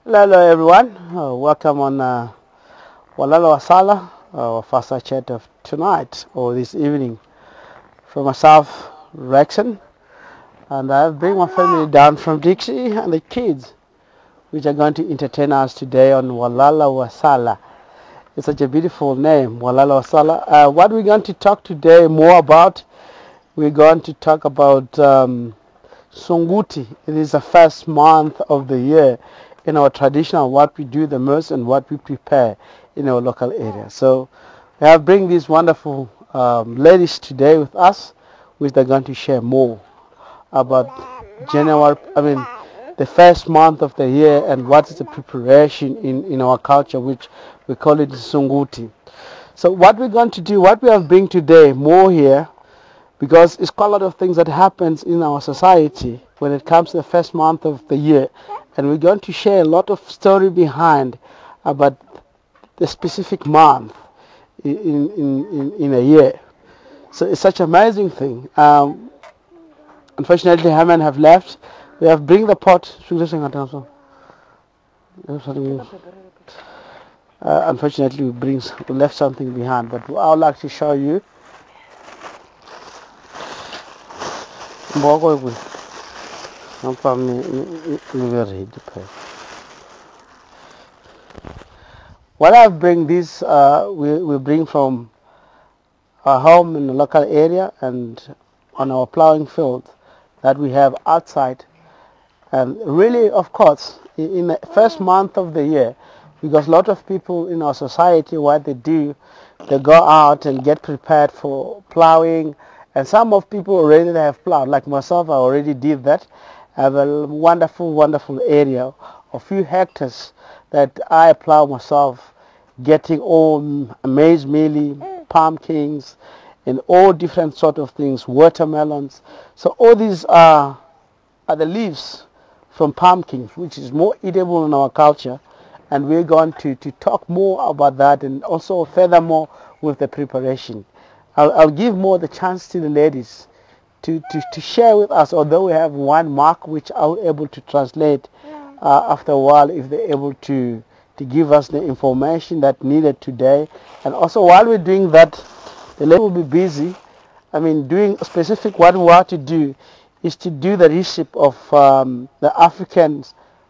Hello everyone, welcome on Walala Wasala, our first chat of tonight or this evening from myself, Rexon, and I've bring my family down from Dixie and the kids which are going to entertain us today on Walala Wasala. It's such a beautiful name, Walala Wasala. What we're going to talk today more about, we're going to talk about Sunguti. It is the first month of the year in our traditional what we do the most and what we prepare in our local area. So we have bring these wonderful ladies today with us, which they're going to share more about January. The first month of the year and what is the preparation in our culture, which we call it Sunguti. So what we're going to do, what we have bring today more here, because it's quite a lot of things that happens in our society when it comes to the first month of the year, and we're going to share a lot of story behind about the specific month in a year. So it's such an amazing thing. Unfortunately, Haman have left. We have bring the pot. Unfortunately, we left something behind, but I would like to show you. What I bring this, we bring from our home in the local area and on our plowing field that we have outside. And really, of course, in the first month of the year, because a lot of people in our society, what they do, they go out and get prepared for plowing. And some of people already have plowed, like myself, I already did that. I have a wonderful, wonderful area, a few hectares that I plow myself, getting all maize mealy, pumpkins, and all different sort of things, watermelons. So all these are the leaves from pumpkins, which is more eatable in our culture. And we're going to talk more about that and also furthermore with the preparation. I'll give more the chance to the ladies to share with us, although we have one mark which I'll able to translate after a while if they're able to give us the information that needed today. And also while we're doing that, the lady will be busy. Doing specific what we want to do is to do the recipe of the African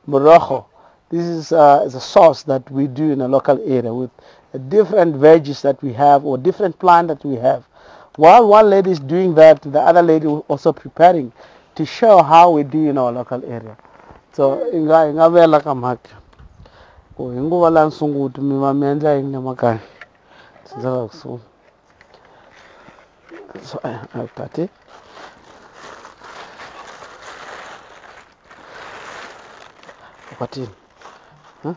morojo. This is a sauce that we do in a local area with different veggies that we have or different plant that we have. While one lady is doing that, the other lady is also preparing to show how we do in our local area. So ingavela kamhaka. Inguva la nsunguti mina miendla yini makaya. Sizaka kusu. So I've got it. What in? Huh?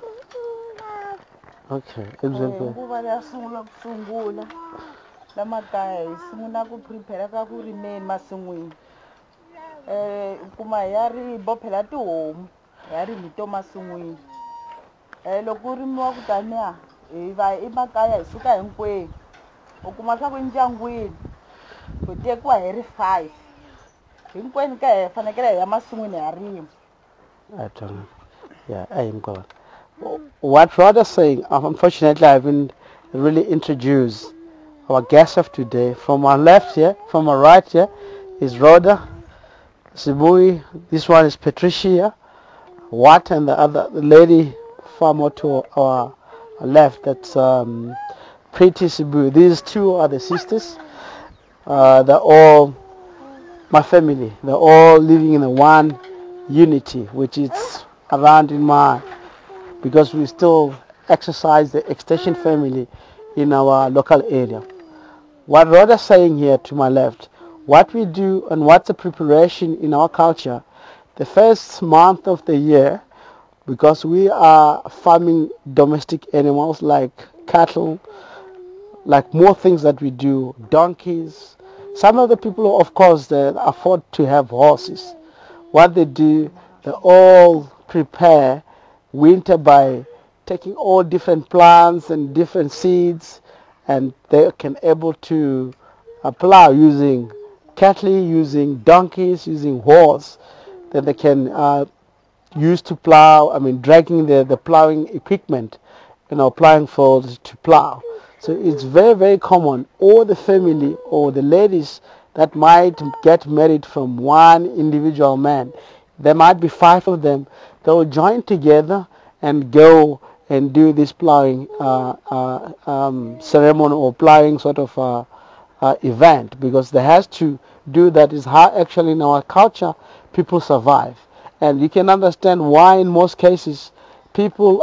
Okay. Nguva ya sungula kusungula la makaya hi sungula ku prepare ka ku remain masin'wini kuma ya ri bophela tihomu ya ri mito masin'wini loko rimiwa ku taniya hi va emakaya hi suka hinkwenu u kuma swa ku endyangwini ku tekiwa hi ri 5 hinkwenu ka hi fanekele hi ya masin'wini ya rima. Yeah, I am going. What Rhoda is saying, unfortunately, I haven't really introduced our guest of today. From our left here, from our right here, is Rhoda Sibui. This one is Patricia Watt, and the lady far more to our left, that's Pretty Sibui. These two are the sisters. They're all my family. They're all living in the one unity, which is around in my, because we still exercise the extension family in our local area. What Rhoda is saying here to my left, what we do and what's the preparation in our culture, the first month of the year, because we are farming domestic animals like cattle, like more things that we do, donkeys. Some of the people, of course, they afford to have horses. What they do, they all prepare winter by taking all different plants and different seeds, and they can able to plow using cattle, using donkeys, using horse. Then they can used to plow, dragging the plowing equipment, plowing fields to plow. So it's very, very common. All the family or the ladies that might get married from one individual man, there might be 5 of them. They will join together and go and do this plowing ceremony or plowing sort of event, because they have to do that. Is how actually in our culture people survive. And you can understand why in most cases people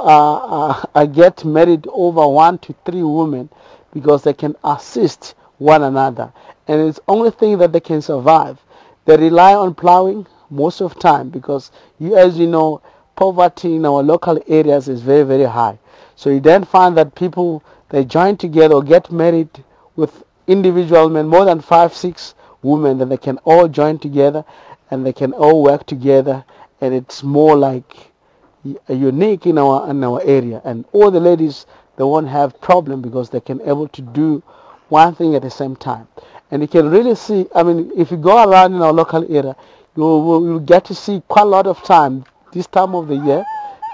get married over 1 to 3 women, because they can assist one another, and it's the only thing that they can survive. They rely on plowing most of the time, because as you know, poverty in our local areas is very, very high. So you then find that people, they join together or get married with individual men, more than 5, 6 women, then they can all join together and they can all work together, and it's more like unique in our area. And all the ladies, they won't have problem, because they can able to do one thing at the same time. And you can really see, if you go around in our local area, you'll get to see quite a lot of time, this time of the year,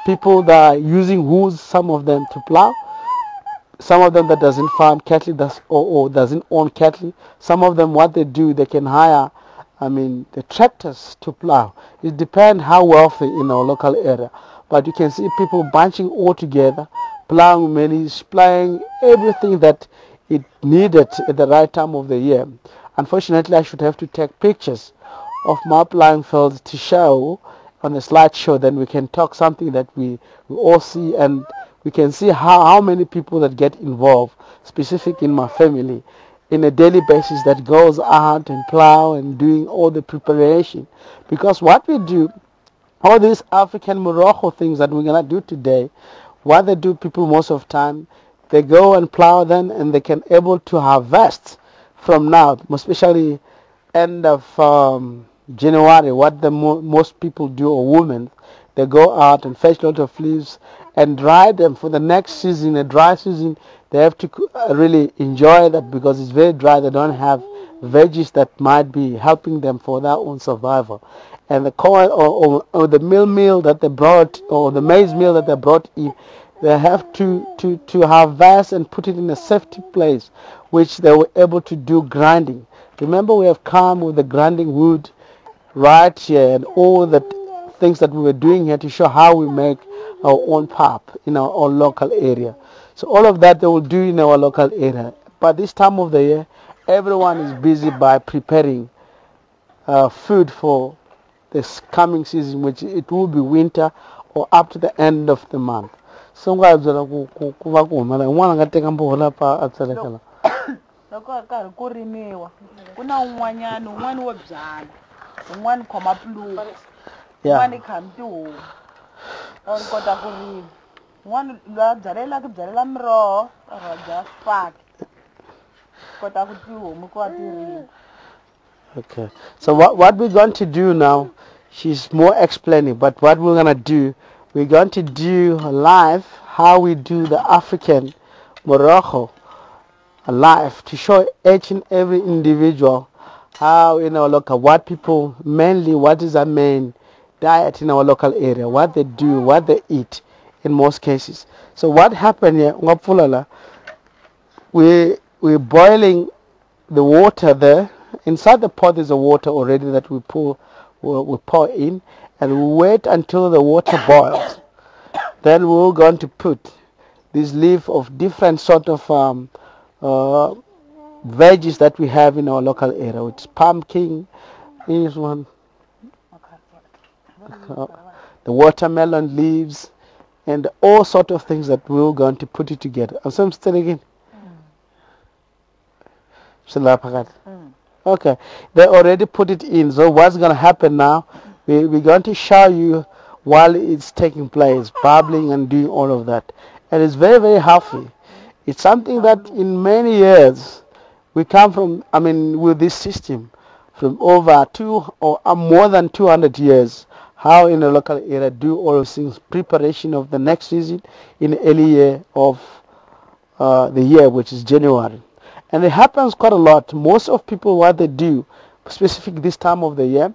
people that are using hoes, some of them to plow, some of them that doesn't farm cattle, or doesn't own cattle. Some of them, what they do, they can hire the tractors to plow. It depends how wealthy in our local area. But you can see people bunching all together, plowing maize, plowing everything that it needed at the right time of the year. Unfortunately, I should have to take pictures of my plowing fields to show on a slideshow. Then we can talk something that we all see, and we can see how many people that get involved, specific in my family, in a daily basis, that goes out and plow and doing all the preparation. Because what we do, all these African Morocco things that we're going to do today, what they do, people most of the time, they go and plow then, and they can able to harvest from now, especially end of January. What the most people do, or women, they go out and fetch a lot of leaves and dry them for the next season, a dry season. They have to really enjoy that, because it's very dry. They don't have veggies that might be helping them for their own survival. And the corn or the meal that they brought, or the maize meal that they brought in, they have to harvest and put it in a safety place, which they were able to do grinding. Remember, we have come with the grinding wood right here, and all the things that we were doing here to show how we make our own pap in our own local area. So all of that they will do in our local area. But this time of the year, everyone is busy by preparing food for this coming season, which it will be winter or up to the end of the month. So loko karhi ku rimiwa ku na un'wanyana wo byala, un'wana khoma pluva, un'wana khami tihomu, or kota ku rima. Un'wana loyi ku byalela miroho, or byala swifaki, kota ku tihomu ku ti rima. Okay, so what we're going to do now, she's more explaining, but what we're going to do, we're going to do live how we do the African Morocco live, to show each and every individual how in our local, what people mainly, what is our main diet in our local area, what they do, what they eat in most cases. So what happened here, we're boiling the water there. Inside the pot is a water already that we pour in, and we wait until the water boils. Then we're going to put this leaf of different sort of veggies that we have in our local area. It's pumpkin, this one, the watermelon leaves, and all sort of things that we're going to put it together. And so I'm still again. Okay, they already put it in. So what's going to happen now, we're going to show you while it's taking place, bubbling and doing all of that. And it's very, very healthy. It's something that in many years we come from, with this system from over more than 200 years, how in a local area do all those things, preparation of the next season in the early year of the year, which is January. And it happens quite a lot. Most of people, what they do, specific this time of the year,